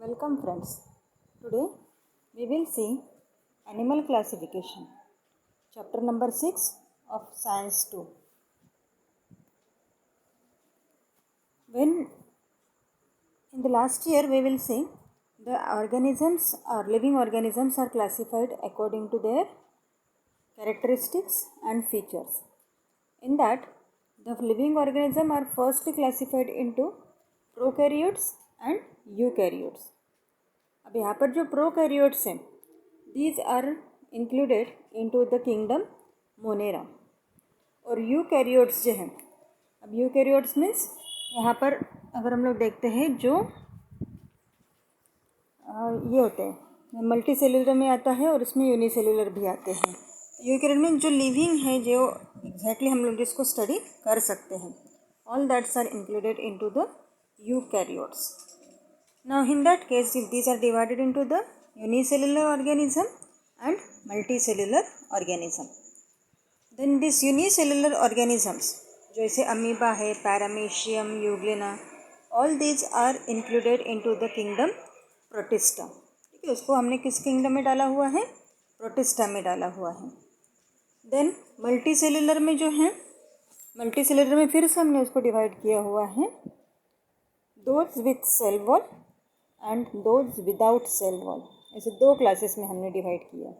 Welcome friends. Today we will see animal classification, chapter number 6 of science 2. When in the last year we will see the organisms or living organisms are classified according to their characteristics and features. In that the living organisms are firstly classified into prokaryotes and eukaryotes. अब यहाँ पर जो prokaryotes हैं these are included into the kingdom Monera और eukaryotes जो हैं, अब eukaryotes means यहाँ पर अगर हम लोग देखते हैं जो ये होते हैं मल्टी सेलुलर में आता है और इसमें यूनिसेलुलर भी आते हैं. यूकैरियोट मीन्स जो लिविंग है, जो एग्जैक्टली हम लोग जिसको स्टडी कर सकते हैं, all that's are included into the eukaryotes. Now in that case, if these are divided into the unicellular organism and multicellular organism, then these unicellular organisms जैसे अमीबा है, paramecium, Euglena, all these are included into the kingdom protista. ठीक है, उसको हमने किस kingdom में डाला हुआ है? प्रोटिस्टा में डाला हुआ है. देन मल्टीसेलुलर में जो है, मल्टीसेलुलर में फिर से हमने उसको डिवाइड किया हुआ है those with cell wall and those without cell wall. ऐसे दो क्लासेस में हमने डिवाइड किया.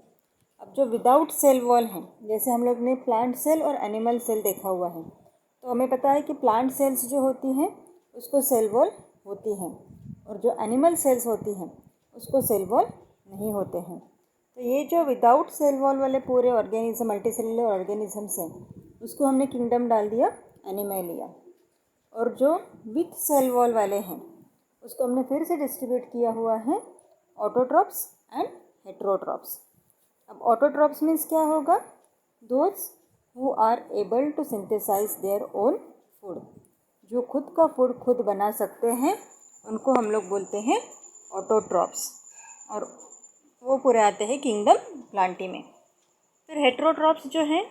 अब जो विदाउट सेल वॉल हैं, जैसे हम लोग ने प्लांट सेल और एनिमल सेल देखा हुआ है, तो हमें पता है कि प्लांट सेल्स जो होती हैं उसको सेल वॉल होती हैं और जो एनिमल सेल्स होती हैं उसको सेल वॉल नहीं होते हैं. तो ये जो विदाउट सेल वॉल वाले पूरे ऑर्गेनिज्म, मल्टीसेलुलर ऑर्गेनिजम्स हैं, उसको हमने किंगडम डाल दिया एनिमेलिया. और जो विथ सेल वॉल वाले हैं उसको हमने फिर से डिस्ट्रीब्यूट किया हुआ है ऑटोट्रॉप्स एंड हेट्रोट्रॉप्स. अब ऑटोट्रॉप्स मीन्स क्या होगा? Those who are able to synthesise their own food, जो खुद का फूड खुद बना सकते हैं उनको हम लोग बोलते हैं ऑटोट्रॉप्स, और वो पूरे आते हैं किंगडम प्लांटी में. फिर हेट्रोट्रॉप्स जो हैं,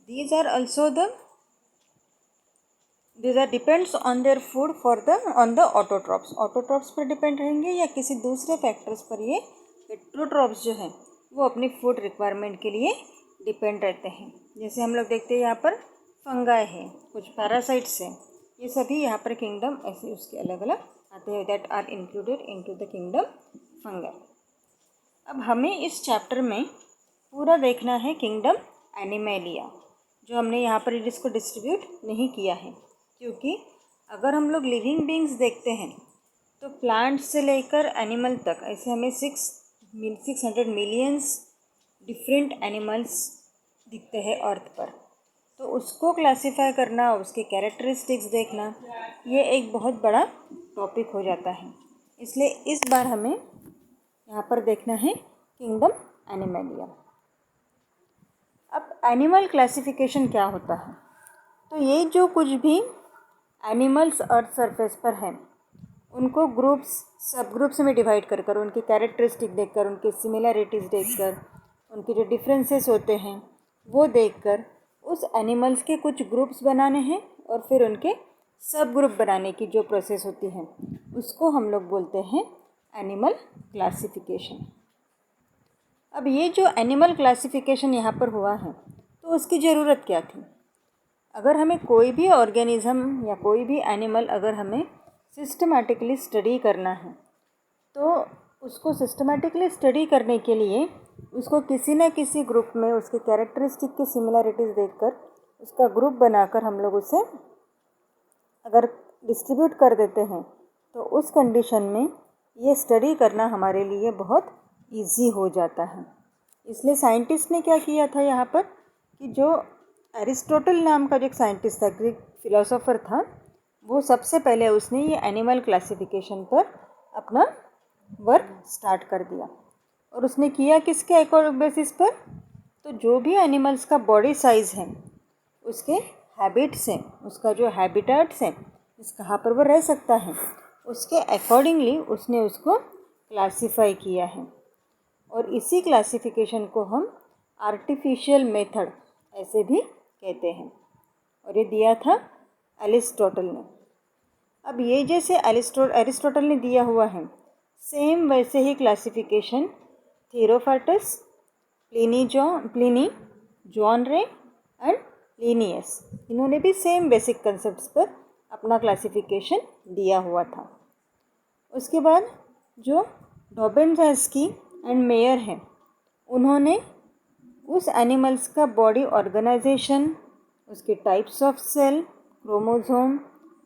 these are also These are depends on their food on the autotrophs. Autotrophs पर डिपेंड रहेंगे या किसी दूसरे फैक्टर्स पर. ये हेट्रोट्रॉप्स जो हैं वो अपनी फूड रिक्वायरमेंट के लिए डिपेंड रहते हैं. जैसे हम लोग देखते हैं यहाँ पर फंगाई है, कुछ पैरासाइट्स हैं, ये सभी यहाँ पर किंगडम ऐसे उसके अलग अलग आते हैं, that are included into the kingdom fungi. अब हमें इस चैप्टर में पूरा देखना है किंगडम एनिमेलिया, जो हमने यहाँ पर इसको डिस्ट्रीब्यूट नहीं किया है, क्योंकि अगर हम लोग लिविंग बींग्स देखते हैं तो प्लांट से लेकर एनिमल तक ऐसे हमें 600 मिलियंस डिफरेंट एनिमल्स दिखते हैं अर्थ पर. तो उसको क्लासिफाई करना, उसके कैरेक्टरिस्टिक्स देखना, ये एक बहुत बड़ा टॉपिक हो जाता है. इसलिए इस बार हमें यहाँ पर देखना है किंगडम एनिमेलिया. अब एनिमल क्लासिफिकेशन क्या होता है? तो ये जो कुछ भी एनिमल्स अर्थ सरफेस पर हैं उनको ग्रुप्स, सब ग्रुप्स में डिवाइड कर कर, उनकी कैरेक्टरिस्टिक देखकर, उनकी सिमिलैरिटीज़ देखकर, उनके जो डिफरेंसेस होते हैं वो देखकर उस एनिमल्स के कुछ ग्रुप्स बनाने हैं और फिर उनके सब ग्रुप बनाने की जो प्रोसेस होती है उसको हम लोग बोलते हैं एनिमल क्लासिफिकेशन. अब ये जो एनिमल क्लासिफिकेशन यहाँ पर हुआ है तो उसकी ज़रूरत क्या थी? अगर हमें कोई भी ऑर्गेनिज़म या कोई भी एनिमल अगर हमें सिस्टमैटिकली स्टडी करना है, तो उसको सिस्टमैटिकली स्टडी करने के लिए उसको किसी न किसी ग्रुप में उसके कैरेक्टरिस्टिक की सिमिलैरिटीज़ देखकर उसका ग्रुप बनाकर हम लोग उसे अगर डिस्ट्रीब्यूट कर देते हैं तो उस कंडीशन में ये स्टडी करना हमारे लिए बहुत ईजी हो जाता है. इसलिए साइंटिस्ट ने क्या किया था यहाँ पर कि जो एरिस्टोटल नाम का जो एक साइंटिस्ट था, ग्रीक फिलोसोफर था, वो सबसे पहले उसने ये एनिमल क्लासिफिकेशन पर अपना वर्क स्टार्ट कर दिया. और उसने किया किसके अकॉर्डिंग बेसिस पर? तो जो भी एनिमल्स का बॉडी साइज़ है, उसके हैबिट्स हैं, उसका जो हैबिटेट्स हैं, कहाँ पर वो रह सकता है, उसके अकॉर्डिंगली उसने उसको क्लासीफाई किया है. और इसी क्लासिफिकेशन को हम आर्टिफिशियल मेथड ऐसे भी कहते हैं, और ये दिया था एरिस्टोटल ने. अब ये जैसे एरिस्टोटल ने दिया हुआ है, सेम वैसे ही classification Theophrastus, Pliny, John Ray and Linnaeus, इन्होंने भी सेम बेसिक कंसेप्ट्स पर अपना क्लासिफिकेशन दिया हुआ था। उसके बाद जो डॉबेनजास्की एंड मेयर हैं, उन्होंने उस एनिमल्स का बॉडी ऑर्गेनाइजेशन, उसके types of cell, chromosome,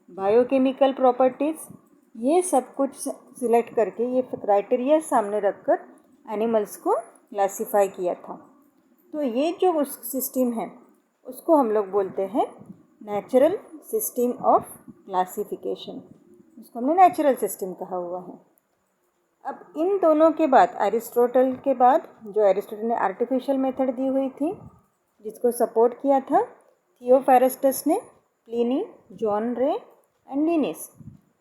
biochemical properties, ये सब कुछ सिलेक्ट करके ये क्राइटेरिया सामने रखकर एनिमल्स को क्लासिफाई किया था। तो ये जो उस सिस्टम है उसको हम लोग बोलते हैं नेचुरल सिस्टम ऑफ क्लासिफिकेशन, उसको हमने नेचुरल सिस्टम कहा हुआ है। अब इन दोनों के बाद एरिस्टोटल के बाद जो एरिस्टोटल ने आर्टिफिशियल मेथड दी हुई थी, जिसको सपोर्ट किया था थियोफेरेस्टस ने, Pliny, John Ray and Linnaeus,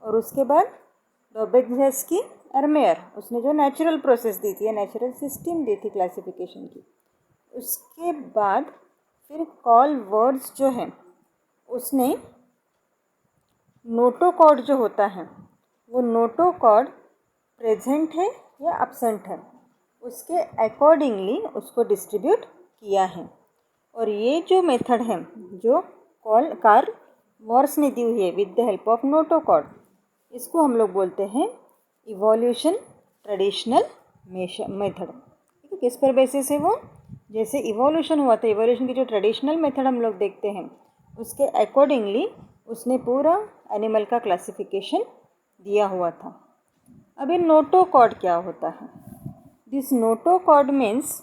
और उसके बाद डॉबेनजास्की और मेयर, उसने जो नेचुरल प्रोसेस दी थी, नेचुरल सिस्टम दी थी क्लासिफिकेशन की। उसके बाद फिर कॉल वर्ड्स जो हैं उसने नोटोकॉर्ड जो होता है वो नोटोकॉर्ड प्रेजेंट है या अब्सेंट है उसके अकॉर्डिंगली उसको डिस्ट्रीब्यूट किया है। और ये जो मेथड है जो कार्ल वॉर्स ने दी हुई है with the help of notochord, इसको हम लोग बोलते हैं इवोल्यूशन ट्रेडिशनल मेथड। ठीक है, किस पर बेसिस है वो, जैसे इवोल्यूशन हुआ था, इवोल्यूशन की जो ट्रेडिशनल मेथड हम लोग देखते हैं उसके अकॉर्डिंगली उसने पूरा एनिमल का क्लासिफिकेशन दिया हुआ था। अब ये नोटोकॉर्ड क्या होता है? This notochord means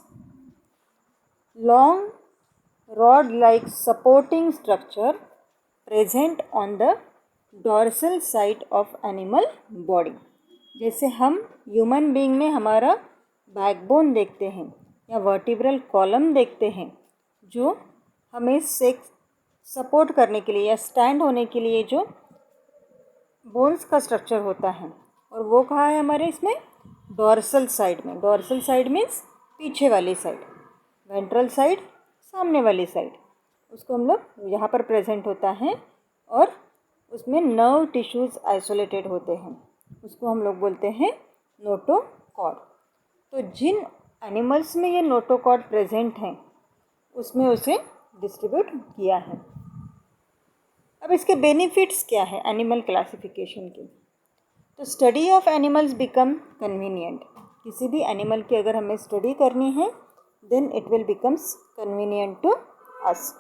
long rod like supporting structure present on the dorsal side of animal body. जैसे हम ह्यूमन बीइंग में हमारा बैकबोन देखते हैं या वर्टिब्रल कॉलम देखते हैं जो हमें सपोर्ट करने के लिए या स्टैंड होने के लिए जो बोन्स का स्ट्रक्चर होता है, और वो कहाँ है हमारे इसमें डॉर्सल साइड में। डॉर्सल साइड मीन्स पीछे वाली साइड, वेंट्रल साइड सामने वाली साइड, उसको हम लोग यहाँ पर प्रेजेंट होता है और उसमें नर्व टिश्यूज़ आइसोलेटेड होते हैं, उसको हम लोग बोलते हैं नोटोकॉर्ड। तो जिन एनिमल्स में ये नोटोकॉर्ड प्रेजेंट हैं उसमें उसे डिस्ट्रीब्यूट किया है। अब इसके बेनिफिट्स क्या है एनिमल क्लासिफिकेशन के? तो study of animals become convenient. किसी भी एनिमल की अगर हमें स्टडी करनी है then it will becomes convenient to us.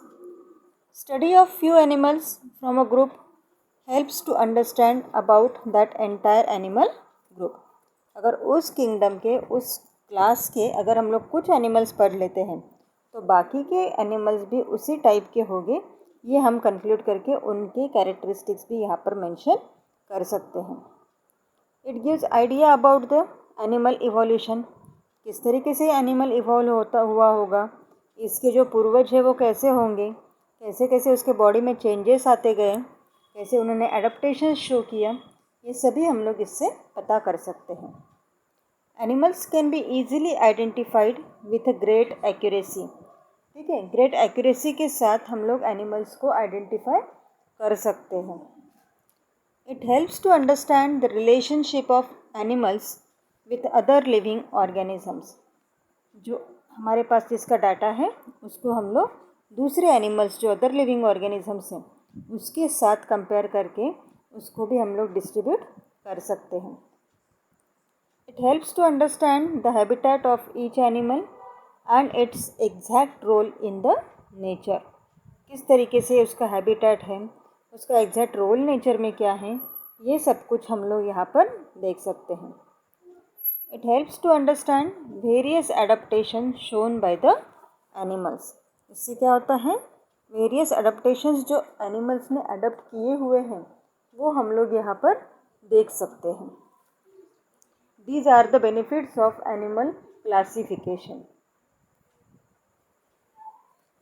Study of few animals from a group helps to understand about that entire animal group. अगर उस किंगडम के उस क्लास के अगर हम लोग कुछ एनिमल्स पढ़ लेते हैं तो बाकी के एनिमल्स भी उसी टाइप के होंगे, ये हम कंक्लूड करके उनके कैरेक्टरिस्टिक्स भी यहाँ पर मेंशन कर सकते हैं। It gives idea about the animal evolution, किस तरीके से एनिमल इवॉल्व हुआ होगा, इसके जो पूर्वज है वो कैसे होंगे, कैसे कैसे उसके बॉडी में चेंजेस आते गए, कैसे उन्होंने एडेप्टेशन शो किया, ये सभी हम लोग इससे पता कर सकते हैं। Animals can be easily identified with great accuracy. ठीक है, ग्रेट एक्यूरेसी के साथ हम लोग एनिमल्स को आइडेंटिफाई कर सकते हैं। It helps to understand the relationship of animals with other living organisms. जो हमारे पास जिसका डाटा है उसको हम लोग दूसरे एनिमल्स जो अदर लिविंग ऑर्गेनिजम्स हैं उसके साथ कंपेयर करके उसको भी हम लोग डिस्ट्रीब्यूट कर सकते हैं। It helps to understand the habitat of each animal and its exact role in the nature. किस तरीके से उसका हैबिटेट है, उसका एग्जैक्ट रोल नेचर में क्या है, ये सब कुछ हम लोग यहाँ पर देख सकते हैं। It helps to understand various adaptation shown by the animals. इससे क्या होता है, वेरियस एडाप्टेशंस जो एनिमल्स ने अडप्ट किए हुए हैं वो हम लोग यहाँ पर देख सकते हैं। These are the benefits of animal classification.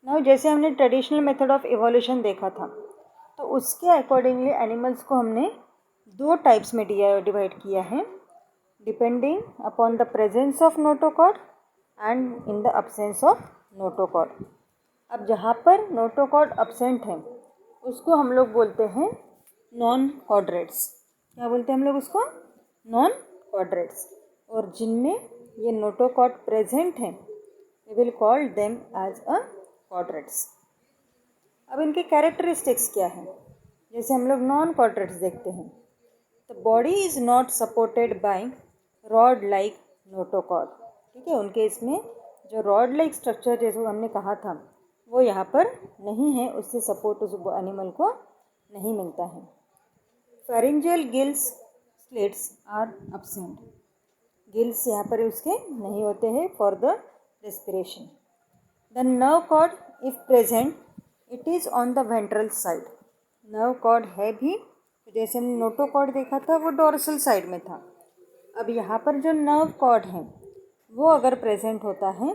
Now जैसे हमने ट्रेडिशनल मेथड ऑफ इवोल्यूशन देखा था तो उसके अकॉर्डिंगली एनिमल्स को हमने दो टाइप्स में डिवाइड किया है, depending upon the presence of notochord and in the absence of notochord. अब जहाँ पर नोटोकॉर्ड अब्सेंट है उसको हम लोग बोलते हैं नॉन कॉर्डरेट्स। क्या बोलते हैं हम लोग उसको? नॉन quadrates, और जिनमें ये नोटोकॉर्ड प्रेजेंट हैं we will call them as a quadrates. अब इनके कैरेक्टरिस्टिक्स क्या हैं? जैसे हम लोग नॉन क्वाड्रेट्स देखते हैं, the body is not supported by rod like notochord. ठीक है, उनके इसमें जो रॉड लाइक स्ट्रक्चर जैसे हमने कहा था वो यहाँ पर नहीं है, उससे सपोर्ट उस एनिमल को नहीं मिलता है. Pharyngeal gills slits are absent. Gills यहाँ पर उसके नहीं होते हैं for the respiration. The nerve cord if present it is on the ventral side. Nerve cord है भी, जैसे हमने नोटोकॉर्ड देखा था वो डोर्सल साइड में था. अब यहाँ पर जो नर्व कॉर्ड है वो अगर प्रेजेंट होता है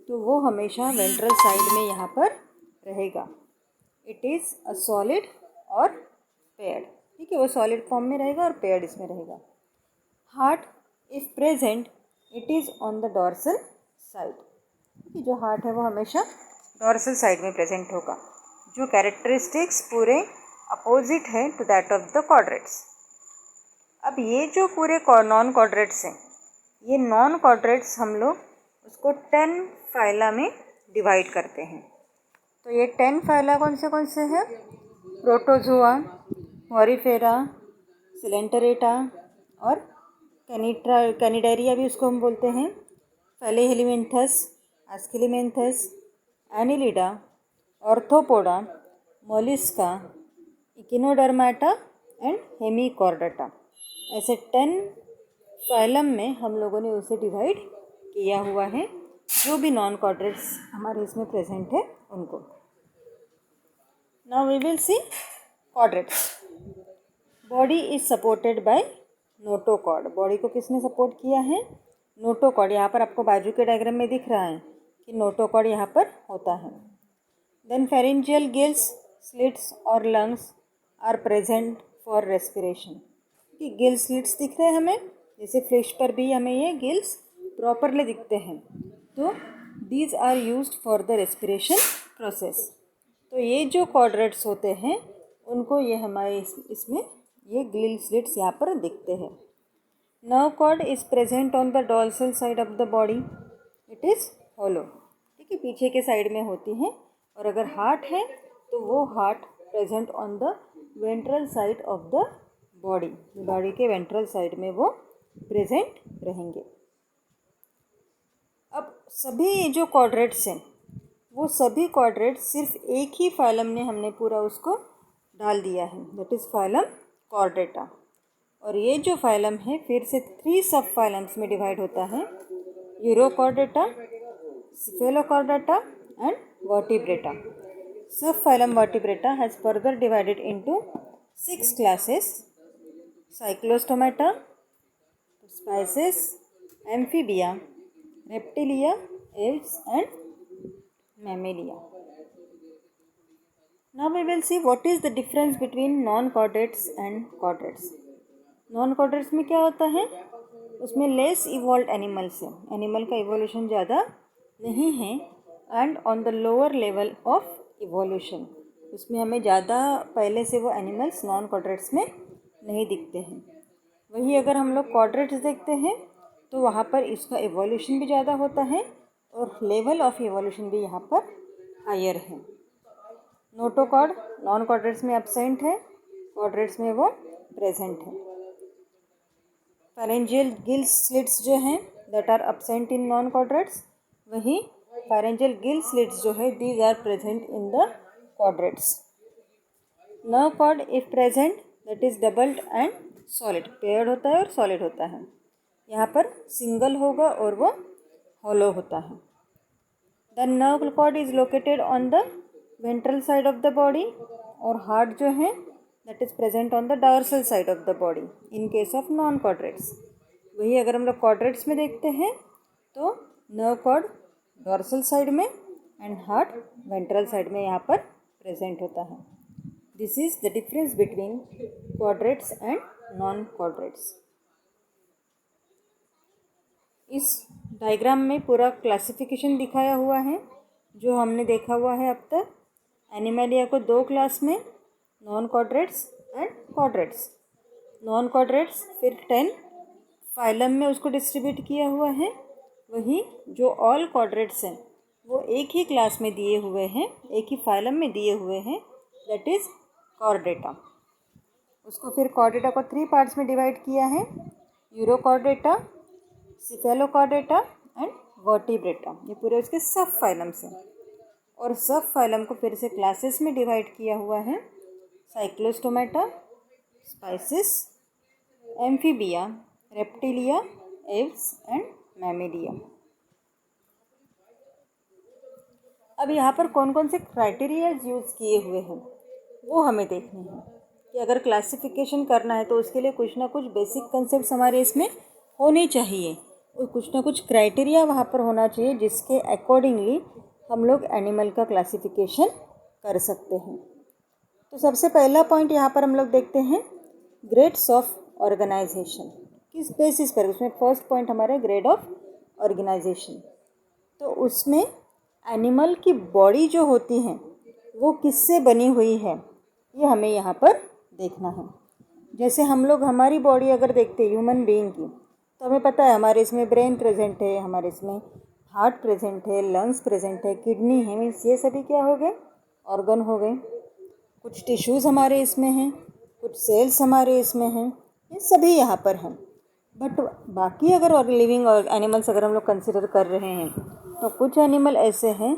तो वो हमेशा वेंट्रल साइड में यहाँ पर रहेगा. इट इज़ अ सॉलिड और पेयर्ड. ठीक है, वो सॉलिड फॉर्म में रहेगा और पेयर्ड इसमें रहेगा. Heart if present it is on the dorsal side. जो हार्ट है वो हमेशा डोर्सल साइड में प्रेजेंट होगा. जो कैरेक्टरिस्टिक्स पूरे अपोजिट है टू दैट ऑफ द क्वाड्रेट्स. अब ये जो पूरे नॉन क्वाड्रेट्स हैं, ये नॉन क्वाड्रेट्स हम लोग उसको 10 फाइला में डिवाइड करते हैं. तो ये 10 फाइला कौन से हैं? प्रोटोजोआ, पॉरीफेरा, सिलेंटरेटा और कैनिडेरिया भी उसको हम बोलते हैं, फेलिहेलिमेंथस, एस्किलिमेंथस, एनिलिडा, ऑर्थोपोडा, मोलिस्का, इकिनोडर्माटा एंड हेमिकॉर्डाटा. ऐसे 10 फाइलम में हम लोगों ने उसे डिवाइड किया हुआ है, जो भी नॉन क्वाड्रेट्स हमारे इसमें प्रेजेंट है उनको. Now we will see chordates. Body is supported by notochord. Body को किसने सपोर्ट किया है? नोटोकॉर्ड. यहाँ पर आपको बाजू के डायग्राम में दिख रहा है कि नोटोकॉर्ड यहाँ पर होता है. देन फेरेंजियल गिल्स स्लिट्स और lungs are present for respiration. कि गिल स्लिट्स दिख रहे हैं हमें, जैसे फिश पर भी हमें ये गिल्स प्रॉपरली दिखते हैं. तो these are used for the respiration process. तो ये जो क्वाड्रेट्स होते हैं उनको ये हमारे इसमें ये गिल स्लिट्स यहाँ पर दिखते हैं. Nerve cord is present on the dorsal side of the body. It is hollow. ठीक है, पीछे के साइड में होती हैं. और अगर हार्ट है तो वो heart present on the ventral side of the body. Body के वेंट्रल साइड में वो प्रेजेंट रहेंगे. अब सभी जो क्वाड्रेट्स हैं वो सभी क्वाड्रेट्स सिर्फ एक ही फाइलम ने हमने पूरा उसको डाल दिया है, दैट इज़ फाइलम कॉर्डेटा. और ये जो फाइलम है फिर से 3 सब फाइलम्स में डिवाइड होता है, यूरोकॉर्डेटा, सिफेलोकॉर्डेटा एंड वर्टिब्रेटा. सब phylum vertebrata has further divided into 6 classes: Cyclostomata, spices, amphibia, reptilia, aves and Mammalia. Now we will see what is the difference between non-chordates and chordates. Non-chordates में क्या होता है? उसमें less evolve animals है, animal का evolution ज़्यादा नहीं है, and on the lower level of evolution. उसमें हमें ज़्यादा पहले से वो एनिमल्स नॉन क्वाड्रेट्स में नहीं दिखते हैं. वही अगर हम लोग क्वाड्रेट्स देखते हैं तो वहाँ पर इसका इवोल्यूशन भी ज़्यादा होता है और लेवल ऑफ इवोल्यूशन भी यहाँ पर हायर है. नोटोकॉर्ड नॉन क्वाड्रेट्स में एब्सेंट है, क्वाड्रेट्स में वो प्रेजेंट है. फेरेंजियल गिल स्लिट्स जो हैं that are absent in non chordates, वही फेरेंजियल गिल स्लिट्स जो है these are present in the chordates. Nerve cord if present that is doubled and solid. Paired होता है और सॉलिड होता है. यहाँ पर सिंगल होगा और वो हॉलो होता है. The nerve cord is located on the ventral side of the body. और हार्ट जो है that is present on the dorsal side of the body in case of non chordates. वही अगर हम लोग क्वाड्रेट्स में देखते हैं तो नर्व कॉर्ड डोर्सल साइड में एंड हार्ट वेंट्रल साइड में यहाँ पर प्रेजेंट होता है. This is the difference between chordates and non chordates. इस डायग्राम में पूरा क्लासिफिकेशन दिखाया हुआ है जो हमने देखा हुआ है अब तक. एनिमेलिया को 2 क्लास में, नॉन क्वाड्रेट्स एंड क्वाड्रेट्स. नॉन क्वाड्रेट्स फिर 10 फाइलम में उसको डिस्ट्रीब्यूट किया हुआ है, वही जो ऑल कॉर्डेट्स हैं वो एक ही क्लास में दिए हुए हैं, एक ही फाइलम में दिए हुए हैं, दैट इज़ कॉर्डेटा। उसको फिर कॉर्डेटा को 3 पार्ट्स में डिवाइड किया है, यूरोकॉर्डेटा, सिफेलोकॉर्डेटा एंड वर्टिब्रेटा। ये पूरे उसके सब फाइलम्स हैं। और सब फाइलम को फिर से क्लासेस में डिवाइड किया हुआ है, cyclostomata, pisces, amphibia, reptilia, aves and mammalia. अब यहाँ पर कौन कौन से क्राइटेरिया यूज़ किए हुए हैं वो हमें देखने हैं कि अगर क्लासिफिकेशन करना है तो उसके लिए कुछ ना कुछ बेसिक कंसेप्ट हमारे इसमें होने चाहिए और कुछ ना कुछ क्राइटेरिया वहाँ पर होना चाहिए जिसके अकॉर्डिंगली हम लोग एनिमल का क्लासिफिकेशन कर सकते हैं। तो सबसे पहला पॉइंट यहाँ पर हम लोग देखते हैं ग्रेड्स ऑफ ऑर्गेनाइजेशन। किस बेसिस पर, उसमें फर्स्ट पॉइंट हमारा ग्रेड ऑफ ऑर्गेनाइजेशन। तो उसमें एनिमल की बॉडी जो होती है वो किससे बनी हुई है ये हमें यहाँ पर देखना है। जैसे हम लोग हमारी बॉडी अगर देखते हैं ह्यूमन बीइंग की, तो हमें पता है हमारे इसमें ब्रेन प्रेजेंट है, हमारे इसमें हार्ट प्रेजेंट है, लंग्स प्रेजेंट है, किडनी है, मीन्स ये सभी क्या हो गए, ऑर्गन हो गए। कुछ टिश्यूज़ हमारे इसमें हैं, कुछ सेल्स हमारे इसमें हैं, ये सभी यहाँ पर हैं। बट बाकी अगर लिविंग एनिमल्स अगर हम लोग कंसिडर कर रहे हैं तो कुछ एनिमल ऐसे हैं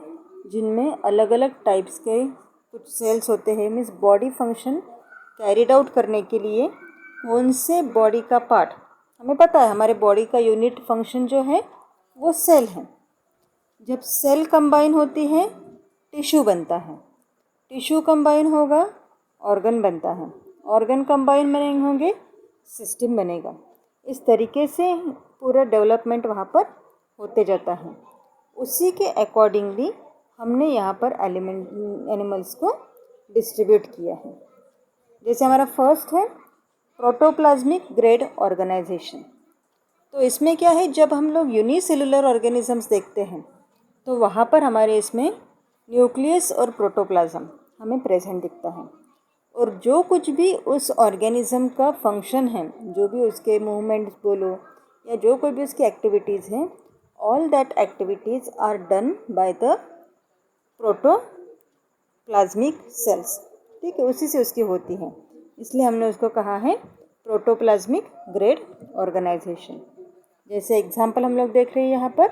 जिनमें अलग अलग टाइप्स के कुछ सेल्स होते हैं, means body function carried out करने के लिए कौन से बॉडी का पार्ट, हमें पता है हमारे बॉडी का यूनिट फंक्शन जो है वो सेल है। जब सेल कंबाइन होती है टिश्यू बनता है, टिश्यू कंबाइन होगा ऑर्गन बनता है, ऑर्गन कंबाइन बनेंगे होंगे सिस्टम बनेगा। इस तरीके से पूरा डेवलपमेंट वहाँ पर होते जाता है। उसी के अकॉर्डिंगली हमने यहाँ पर एनिमल्स को डिस्ट्रीब्यूट किया है। जैसे हमारा फर्स्ट है प्रोटोप्लाज्मिक ग्रेड ऑर्गेनाइजेशन। तो इसमें क्या है, जब हम लोग यूनिसेलुलर ऑर्गेनिजम्स देखते हैं तो वहाँ पर हमारे इसमें न्यूक्लियस और प्रोटोप्लाज्म हमें प्रेजेंट दिखता है। और जो कुछ भी उस ऑर्गेनिज्म का फंक्शन है, जो भी उसके मूवमेंट्स बोलो या जो कोई भी उसकी एक्टिविटीज़ हैं, all that activities are done by the protoplasmic cells. ठीक है, उसी से उसकी होती है, इसलिए हमने उसको कहा है प्रोटोप्लाज्मिक ग्रेड ऑर्गेनाइजेशन। जैसे एग्जांपल हम लोग देख रहे हैं यहाँ पर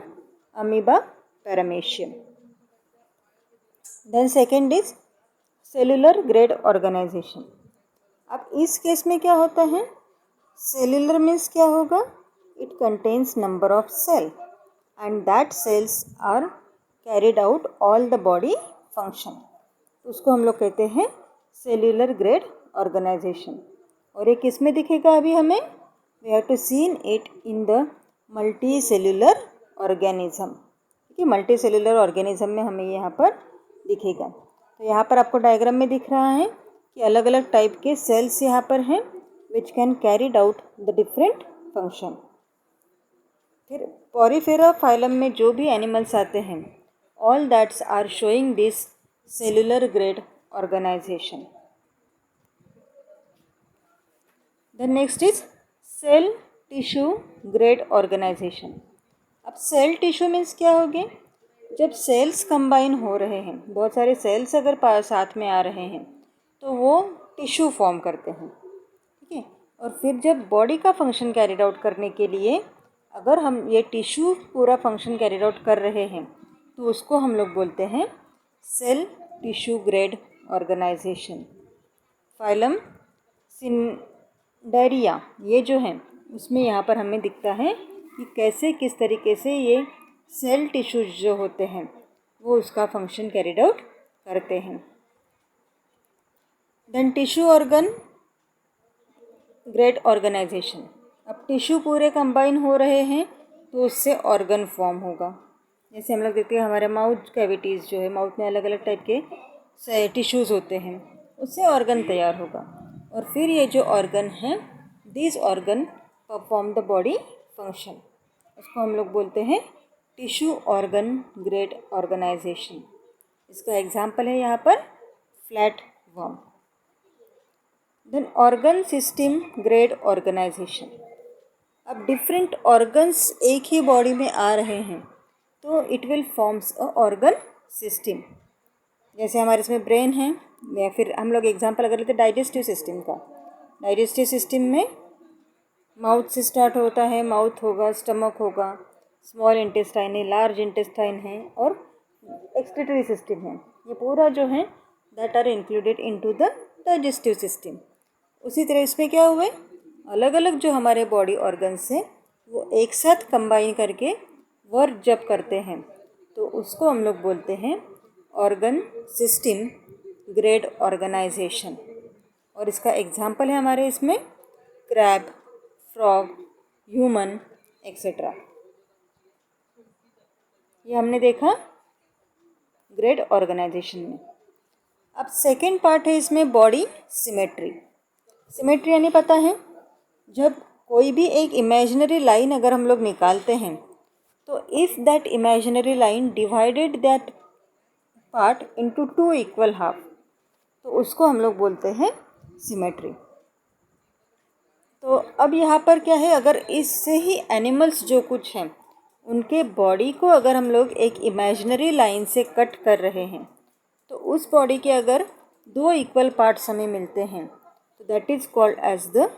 amoeba paramecium. Then second is cellular grade organisation. अब इस केस में क्या होता है, सेलुलर मीन्स क्या होगा, it contains number of cell and that cells are carried out all the body function. उसको हम लोग कहते हैं सेलुलर ग्रेड ऑर्गेनाइजेशन। और ये किस में दिखेगा अभी हमें, we have to seen it in the multi cellular organism. ठीक है, मल्टी सेलुलर ऑर्गेनिज्म में हमें यहाँ पर दिखेगा। तो यहाँ पर आपको डायग्राम में दिख रहा है कि अलग अलग टाइप के सेल्स यहाँ पर हैं which can carried out the different function. फिर पॉरीफेरा फाइलम में जो भी एनिमल्स आते हैं all that's are showing this cellular grade organisation. The next is cell tissue grade organisation. अब सेल टिश्यू मीन्स क्या हो गए, जब सेल्स कंबाइन हो रहे हैं, बहुत सारे सेल्स अगर साथ में आ रहे हैं तो वो टिश्यू फॉर्म करते हैं। ठीक है, और फिर जब बॉडी का फंक्शन कैरिड आउट करने के लिए अगर हम ये टिश्यू पूरा फंक्शन कैरिड आउट कर रहे हैं तो उसको हम लोग बोलते हैं cell tissue grade organization. Phylum Cnidaria ये जो है उसमें यहाँ पर हमें दिखता है कि कैसे किस तरीके से ये सेल टिश्यूज जो होते हैं वो उसका फंक्शन कैरिड आउट करते हैं। Then tissue organ grade organisation. अब टिश्यू पूरे कंबाइन हो रहे हैं तो उससे ऑर्गन फॉर्म होगा। जैसे हम लोग देखते हैं हमारे माउथ कैविटीज़ जो है, माउथ में अलग अलग टाइप के टिश्यूज़ होते हैं, उससे ऑर्गन तैयार होगा। और फिर ये जो ऑर्गन है, this organ perform the body function, उसको हम लोग बोलते हैं टिश्यू ऑर्गन ग्रेड ऑर्गेनाइजेशन। इसका एग्जाम्पल है यहाँ पर flat worm. Then organ system grade organisation. अब डिफरेंट ऑर्गन्स एक ही बॉडी में आ रहे हैं तो it will forms a organ system. जैसे हमारे इसमें ब्रेन है, या फिर हम लोग एग्जांपल अगर लेते डाइजेस्टिव सिस्टम का। डाइजेस्टिव सिस्टम में माउथ से स्टार्ट होता है, माउथ होगा, स्टमक होगा, स्मॉल इंटेस्टाइन है, लार्ज इंटेस्टाइन है और एक्सक्रीटरी सिस्टम है। ये पूरा जो है that are included into the digestive system. उसी तरह इसमें क्या हुए, अलग अलग जो हमारे बॉडी ऑर्गन्स हैं वो एक साथ कंबाइन करके वर्क जब करते हैं तो उसको हम लोग बोलते हैं ऑर्गन सिस्टम ग्रेड ऑर्गेनाइजेशन। और इसका एग्जाम्पल है हमारे इसमें क्रैब, फ्रॉग, ह्यूमन एक्सेट्रा। ये हमने देखा ग्रेड ऑर्गेनाइजेशन में। अब सेकेंड पार्ट है इसमें बॉडी सिमेट्री। सिमेट्री यानी पता है, जब कोई भी एक इमेजिनरी लाइन अगर हम लोग निकालते हैं तो if that imaginary line divided that part into 2 equal half तो उसको हम लोग बोलते हैं सिमेट्री। तो अब यहाँ पर क्या है, अगर इससे ही एनिमल्स जो कुछ हैं उनके बॉडी को अगर हम लोग एक इमेजिनरी लाइन से कट कर रहे हैं तो उस बॉडी के अगर 2 इक्वल पार्ट्स हमें मिलते हैं तो that is called as the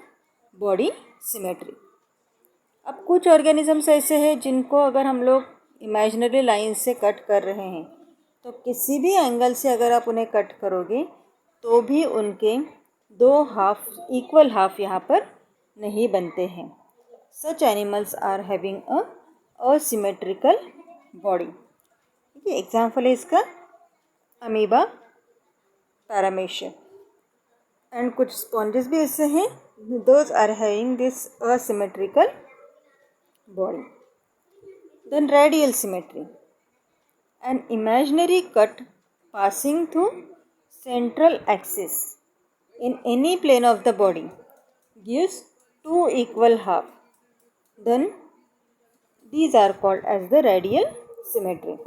body symmetry. अब कुछ ऑर्गेनिजम्स ऐसे हैं जिनको अगर हम लोग इमेजिनरी लाइन से कट कर रहे हैं तो किसी भी एंगल से अगर आप उन्हें कट करोगे तो भी उनके 2 हाफ इक्वल हाफ यहाँ पर नहीं बनते हैं। Such animals are having a asymmetrical body. ये एग्जाम्पल है इसका अमीबा, पैरामीशिया एंड कुछ स्पॉन्जेस भी ऐसे हैं, those are having this asymmetrical body. Then radial symmetry, an imaginary cut passing through central axis in any plane of the body gives 2 equal half. Then these are called as the radial symmetry.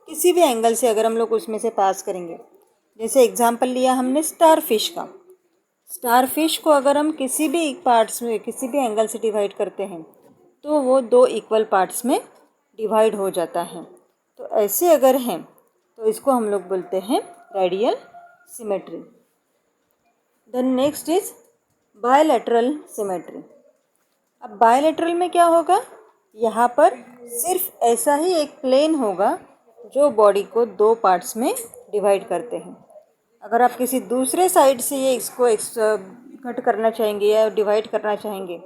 किसी भी angle से अगर हम लोग उसमें से पास करेंगे, जैसे एग्जाम्पल लिया हमने स्टार फिश का। स्टार फिश को अगर हम किसी भी पार्ट्स में किसी भी एंगल से डिवाइड करते हैं तो वो 2 इक्वल पार्ट्स में डिवाइड हो जाता है। तो ऐसे अगर हैं तो इसको हम लोग बोलते हैं radial symmetry. Then next is bilateral symmetry. अब बायलैटरल में क्या होगा, यहाँ पर सिर्फ ऐसा ही एक प्लेन होगा जो बॉडी को 2 पार्ट्स में डिवाइड करते हैं। अगर आप किसी दूसरे साइड से ये इसको कट करना चाहेंगे या डिवाइड करना चाहेंगे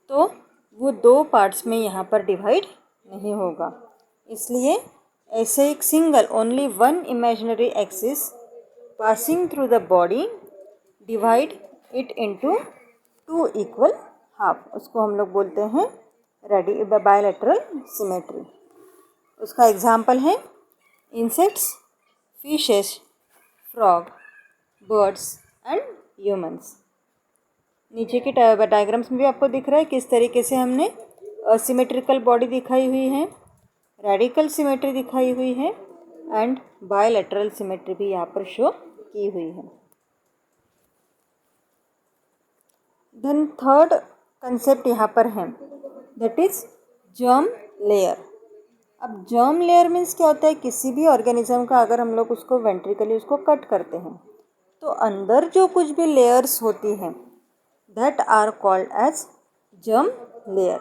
तो वो 2 पार्ट्स में यहाँ पर डिवाइड नहीं होगा। इसलिए ऐसे एक single only 1 imaginary axis passing through the body divide it into 2 equal half, उसको हम लोग बोलते हैं बायलैटरल सिमेट्री। उसका एग्जाम्पल है insects, fishes, frog, birds and humans. नीचे के डायग्राम्स में भी आपको दिख रहा है किस तरीके से हमने असिमेट्रिकल बॉडी दिखाई हुई है, रेडिकल सिमेट्री दिखाई हुई है एंड बायलैटरल सिमेट्री भी यहाँ पर शो की हुई है। देन थर्ड कंसेप्ट यहाँ पर है दैट इज जर्म लेयर। अब जर्म लेयर मीन्स क्या होता है, किसी भी ऑर्गेनिज्म का अगर हम लोग उसको वेंट्रिकली उसको कट करते हैं तो अंदर जो कुछ भी लेयर्स होती हैं that are called as germ layer.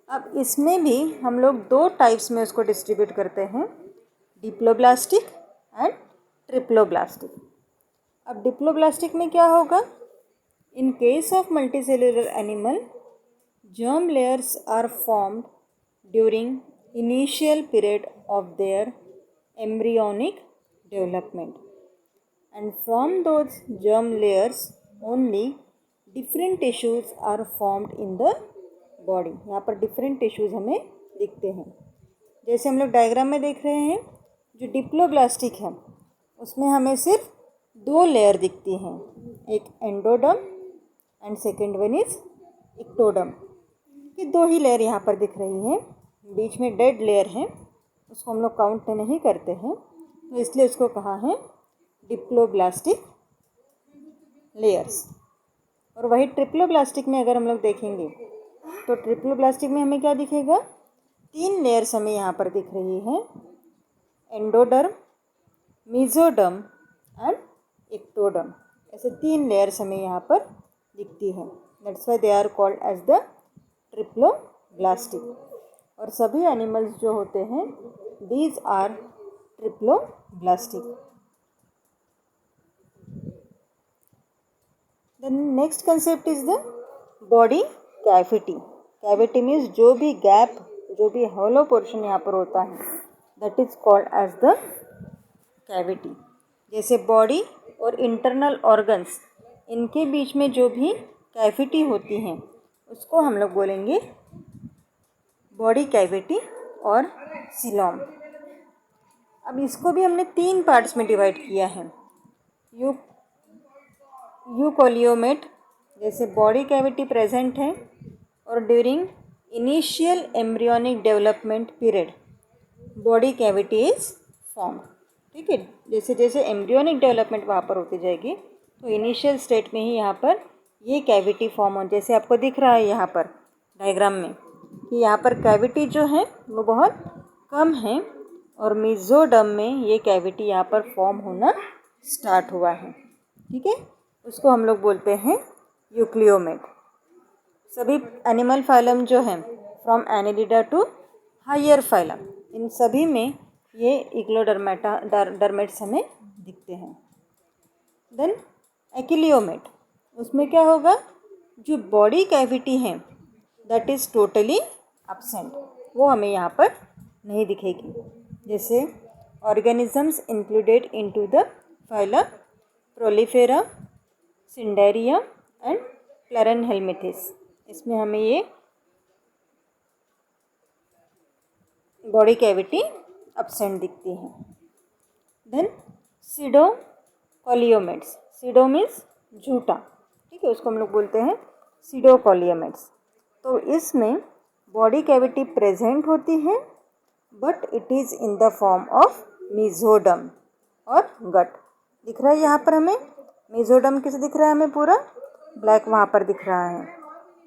अब इसमें भी हम लोग 2 टाइप्स में उसको डिस्ट्रीब्यूट करते हैं, डिप्लोब्लास्टिक एंड ट्रिप्लोब्लास्टिक। अब डिप्लोब्लास्टिक में क्या होगा, इन case of multicellular animal germ layers are formed during initial period of their embryonic development, and from those germ layers only different tissues are formed in the body। यहाँ पर different tissues हमें दिखते हैं। जैसे हम लोग डायग्राम में देख रहे हैं, जो डिप्लोब्लास्टिक है उसमें हमें सिर्फ 2 लेयर दिखती हैं, एक endoderm and second one is ectoderm. ये 2 ही लेयर यहाँ पर दिख रही हैं, बीच में डेड लेयर है उसको हम लोग काउंट नहीं करते हैं, तो इसलिए उसको कहा है डिप्लोब्लास्टिक लेयर्स। और वही ट्रिप्लोब्लास्टिक में अगर हम लोग देखेंगे तो ट्रिप्लोब्लास्टिक में हमें क्या दिखेगा, 3 लेयर्स हमें यहाँ पर दिख रही है, एंडोडर्म, मेसोडर्म एंड एक्टोडर्म। ऐसे 3 लेयर्स हमें यहाँ पर दिखती है। That's why they are called as the triploblastic. और सभी एनिमल्स जो होते हैं these are triploblastic. The next concept is the body cavity. Cavity means जो भी गैप, जो भी हॉलो पोर्शन यहाँ पर होता है, that is called as the cavity. जैसे बॉडी और इंटरनल ऑर्गन्स, इनके बीच में जो भी कैविटी होती हैं उसको हम लोग बोलेंगे बॉडी कैविटी और सीलोम। अब इसको भी हमने 3 पार्ट्स में डिवाइड किया है। यूकोलियोमेट, जैसे बॉडी कैविटी प्रेजेंट है और during initial embryonic development period body cavity is form. ठीक है, जैसे जैसे एम्ब्रियोनिक डेवलपमेंट वहाँ पर होती जाएगी तो इनिशियल स्टेट में ही यहाँ पर ये कैविटी फॉर्म हो, जैसे आपको दिख रहा है यहाँ पर डायग्राम में कि यहाँ पर कैविटी जो है वो बहुत कम है और मेसोडर्म में ये कैविटी यहाँ पर फॉर्म होना स्टार्ट हुआ है। ठीक है, उसको हम लोग बोलते हैं यूक्लियोमेट। सभी एनिमल फाइलम जो हैं from Annelida to higher phylum, इन सभी में ये इग्लोडर्मेट्स हमें दिखते हैं। देन एक्लियोमेट, उसमें क्या होगा, जो बॉडी कैविटी है दैट इज़ टोटली एब्सेंट, वो हमें यहाँ पर नहीं दिखेगी। जैसे organisms included into the phylum Porifera, Cnidaria and Platyhelminthes, इसमें हमें ये बॉडी कैविटी एब्सेंट दिखती है। देन सीडोकोलियोमेट्स, सीडो मीन्स झूठा, ठीक है, उसको हम लोग बोलते हैं सीडोकोलियोमेट्स। तो इसमें बॉडी कैविटी प्रेजेंट होती है but it is in the form of mesoderm और गट। दिख रहा है यहाँ पर हमें मेसोडर्म किसे दिख रहा है, हमें पूरा ब्लैक वहाँ पर दिख रहा है,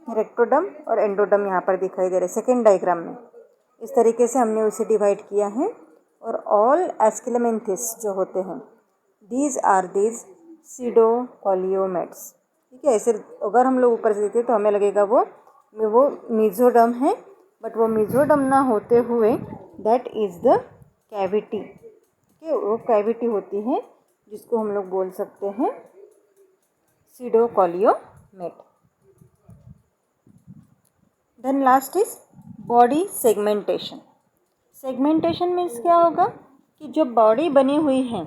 रेक्टोडर्म और एंडोडर्म यहाँ पर दिखाई दे रहे हैं सेकेंड डायग्राम में। इस तरीके से हमने उसे डिवाइड किया है। और ऑल एस्किलोमेंथिस जो होते हैं दीज आर दीज सीडोकोलियोमेट्स। ठीक है, ऐसे अगर हम लोग ऊपर से देखते तो हमें लगेगा वो मेसोडर्म है, बट वो मेसोडर्म ना होते हुए दैट इज़ द कैविटी। ठीक है, वो कैविटी होती है जिसको हम लोग बोल सकते हैं pseudocoelomate. Then last is body segmentation. Segmentation means क्या होगा कि जो बॉडी बनी हुई है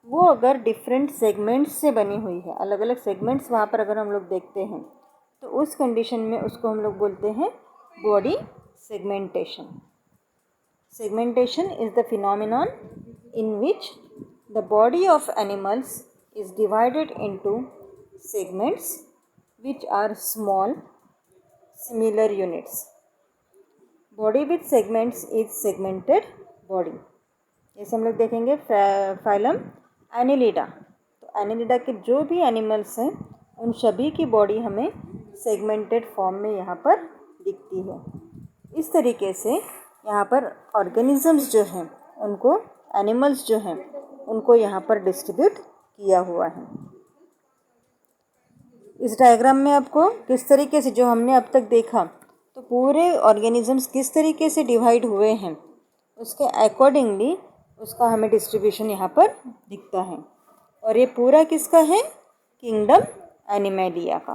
वो अगर डिफरेंट सेगमेंट्स से बनी हुई है, अलग अलग सेगमेंट्स वहाँ पर अगर हम लोग देखते हैं तो उस कंडीशन में उसको हम लोग बोलते हैं body segmentation. Segmentation is the phenomenon in which the body of animals is divided into segments which are small similar units. Body with segments is segmented body. जैसे हम लोग देखेंगे फाइलम एनेलिडा, तो एनेलिडा के जो भी एनिमल्स हैं उन सभी की बॉडी हमें सेगमेंटेड फॉर्म में यहाँ पर दिखती है। इस तरीके से यहाँ पर ऑर्गेनिजम्स जो हैं उनको, एनिमल्स जो हैं उनको यहाँ पर डिस्ट्रीब्यूट किया हुआ है। इस डायग्राम में आपको किस तरीके से, जो हमने अब तक देखा, तो पूरे ऑर्गेनिजम्स किस तरीके से डिवाइड हुए हैं उसके अकॉर्डिंगली उसका हमें डिस्ट्रीब्यूशन यहाँ पर दिखता है। और ये पूरा किसका है, किंगडम एनिमेलिया का।